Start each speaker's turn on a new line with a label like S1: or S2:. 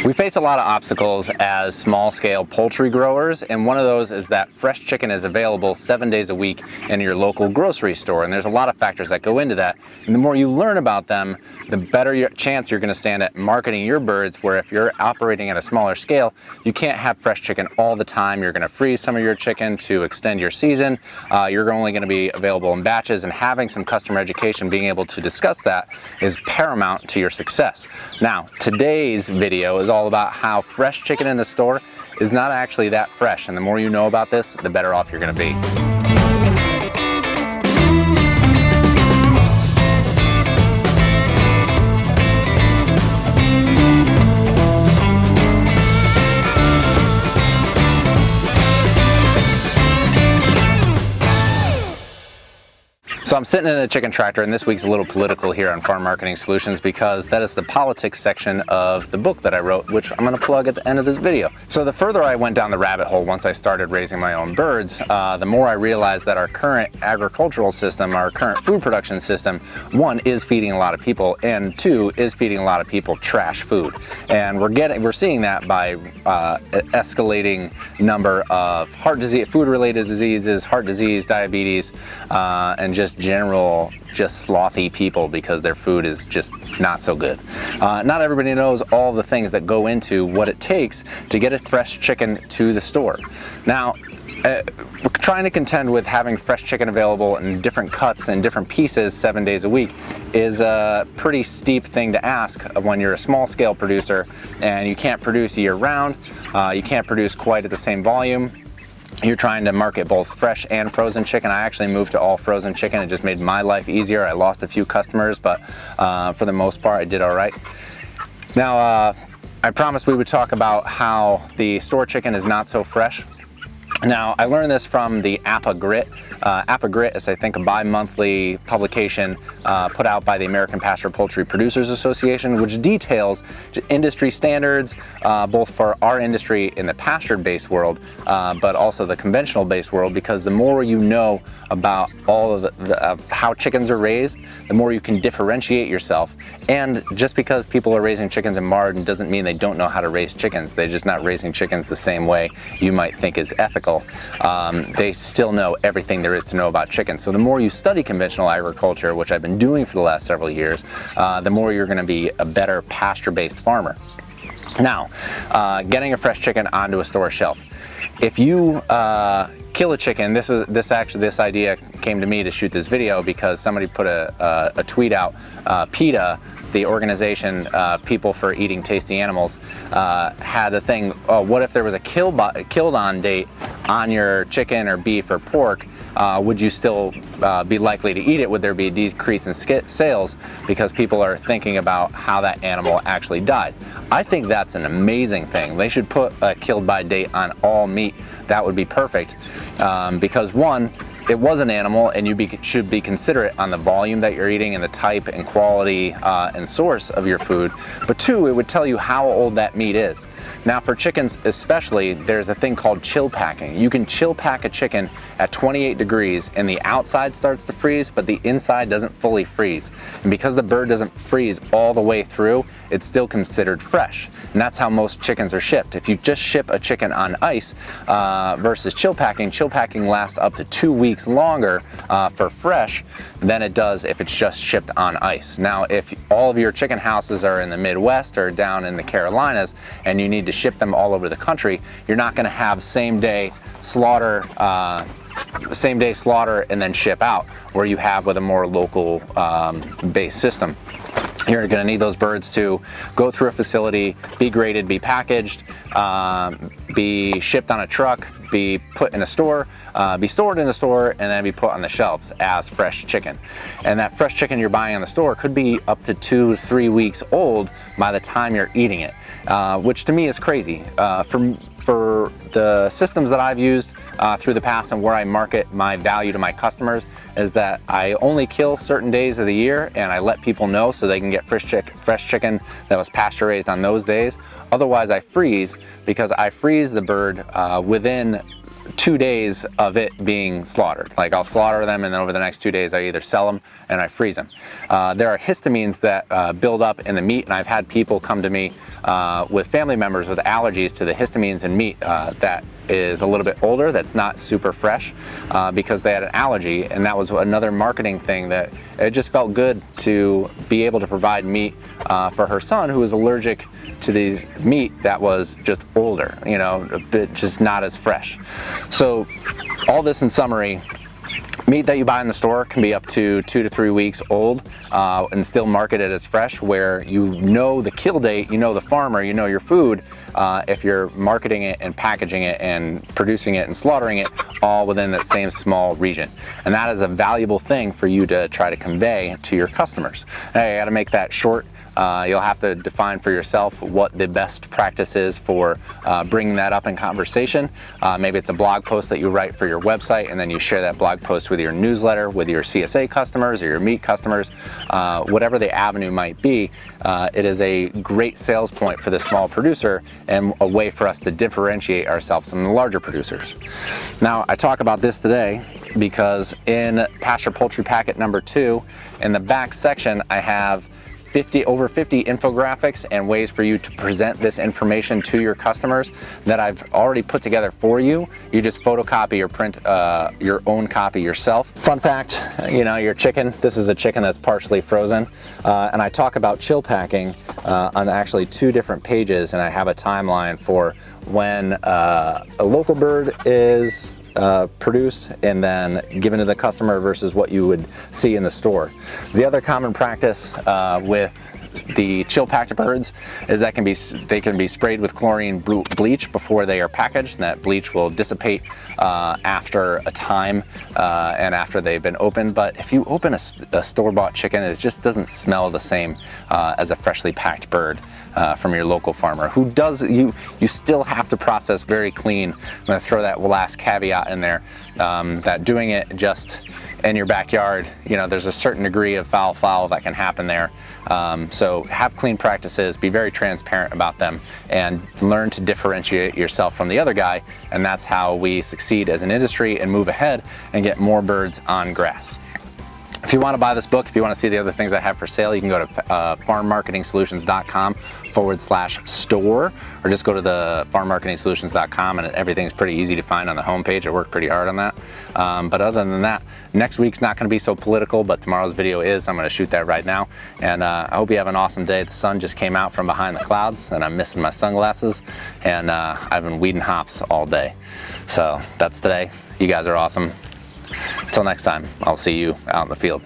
S1: We face a lot of obstacles as small-scale poultry growers, and one of those is that fresh chicken is available 7 days a week in your local grocery store, and there's a lot of factors that go into that. And the more you learn about them, the better chance you're going to stand at marketing your birds, where if you're operating at a smaller scale, you can't have fresh chicken all the time. You're going to freeze some of your chicken to extend your season. You're only going to be available in batches, and having some customer education, being able to discuss that, is paramount to your success. Now, today's video is all about how fresh chicken in the store is not actually that fresh, and the more you know about this, the better off you're going to be. So I'm sitting in a chicken tractor, and this week's a little political here on Farm Marketing Solutions because that is the politics section of the book that I wrote, which I'm going to plug at the end of this video. So the further I went down the rabbit hole once I started raising my own birds, the more I realized that our current agricultural system, our current food production system, one, is feeding a lot of people, and two, is feeding a lot of people trash food. And we're seeing that by escalating number of heart disease, food-related diseases, heart disease, diabetes, and just general slothy people because their food is just not so good. Not everybody knows all the things that go into what it takes to get a fresh chicken to the store. Now, we're trying to contend with having fresh chicken available in different cuts and different pieces 7 days a week is a pretty steep thing to ask when you're a small scale producer and you can't produce year round. You can't produce quite at the same volume. You're trying to market both fresh and frozen chicken. I actually moved to all frozen chicken. It just made my life easier. I lost a few customers, but for the most part, I did all right. Now, I promised we would talk about how the store chicken is not so fresh. Now, I learned this from the APA Grit. APA Grit is, I think, a bi-monthly publication put out by the American Pasture Poultry Producers Association, which details industry standards, both for our industry in the pasture-based world, but also the conventional-based world, because the more you know about all of how chickens are raised, the more you can differentiate yourself. And just because people are raising chickens in Marden doesn't mean they don't know how to raise chickens. They're just not raising chickens the same way you might think is ethical. They still know everything there is to know about chickens. So the more you study conventional agriculture, which I've been doing for the last several years, the more you're going to be a better pasture-based farmer. Now, getting a fresh chicken onto a store shelf. If you kill a chicken, this idea came to me to shoot this video because somebody put a tweet out. PETA, the organization People for Eating Tasty Animals, had a thing, what if there was a killed on date on your chicken or beef or pork? Would you still be likely to eat it? Would there be a decrease in sales because people are thinking about how that animal actually died? I think that's an amazing thing. They should put a killed by date on all meat. That would be perfect because one, it was an animal, and you should be considerate on the volume that you're eating and the type and quality and source of your food. But two, it would tell you how old that meat is. Now, for chickens especially, there's a thing called chill packing. You can chill pack a chicken at 28 degrees and the outside starts to freeze, but the inside doesn't fully freeze. And because the bird doesn't freeze all the way through, it's still considered fresh. And that's how most chickens are shipped. If you just ship a chicken on ice versus chill packing lasts up to 2 weeks longer for fresh than it does if it's just shipped on ice. Now, if all of your chicken houses are in the Midwest or down in the Carolinas and you need to ship them all over the country, you're not going to have same day slaughter and then ship out, where you have with a more local based system. You're going to need those birds to go through a facility, be graded, be packaged, be shipped on a truck, be put in a store, be stored in a store, and then be put on the shelves as fresh chicken. And that fresh chicken you're buying in the store could be up to 2 to 3 weeks old by the time you're eating it, which to me is crazy. For the systems that I've used through the past and where I market my value to my customers is that I only kill certain days of the year, and I let people know so they can get fresh chicken that was pasture raised on those days. Otherwise, I freeze, because I freeze the bird within 2 days of it being slaughtered. Like I'll slaughter them, and then over the next 2 days I either sell them and I freeze them. There are histamines that build up in the meat, and I've had people come to me with family members with allergies to the histamines in meat that is a little bit older, that's not super fresh, because they had an allergy. And that was another marketing thing, that it just felt good to be able to provide meat for her son who was allergic to these meat that was just older, you know, a bit just not as fresh. So all this in summary, meat that you buy in the store can be up to 2 to 3 weeks old and still marketed as fresh, where you know the kill date, you know the farmer, you know your food, if you're marketing it and packaging it and producing it and slaughtering it all within that same small region. And that is a valuable thing for you to try to convey to your customers. Now, you got to make that short. You'll have to define for yourself what the best practice is for bringing that up in conversation. Maybe it's a blog post that you write for your website, and then you share that blog post with your newsletter, with your CSA customers or your meat customers, whatever the avenue might be. It is a great sales point for the small producer and a way for us to differentiate ourselves from the larger producers. Now, I talk about this today because in Pasture Poultry Packet number 2, in the back section, I have over 50 infographics and ways for you to present this information to your customers that I've already put together for you. You just photocopy or print your own copy yourself. Fun fact, you know, your chicken, this is a chicken that's partially frozen, and I talk about chill packing on actually 2 different pages, and I have a timeline for when a local bird is produced and then given to the customer versus what you would see in the store. The other common practice with the chill packed birds is that they can be sprayed with chlorine bleach before they are packaged, and that bleach will dissipate after a time and after they've been opened. But if you open a store-bought chicken, it just doesn't smell the same as a freshly packed bird from your local farmer, who does, you still have to process very clean. I'm going to throw that last caveat in there, that doing it just in your backyard, you know, there's a certain degree of foul that can happen there. So have clean practices, be very transparent about them, and learn to differentiate yourself from the other guy. And that's how we succeed as an industry and move ahead and get more birds on grass. If you want to buy this book, if you want to see the other things I have for sale, you can go to farmmarketingsolutions.com/store, or just go to the farmmarketingsolutions.com, and everything's pretty easy to find on the homepage. I worked pretty hard on that. But other than that, next week's not going to be so political, but tomorrow's video is. I'm going to shoot that right now. And I hope you have an awesome day. The sun just came out from behind the clouds, and I'm missing my sunglasses, and I've been weeding hops all day. So that's today. You guys are awesome. Until next time, I'll see you out in the field.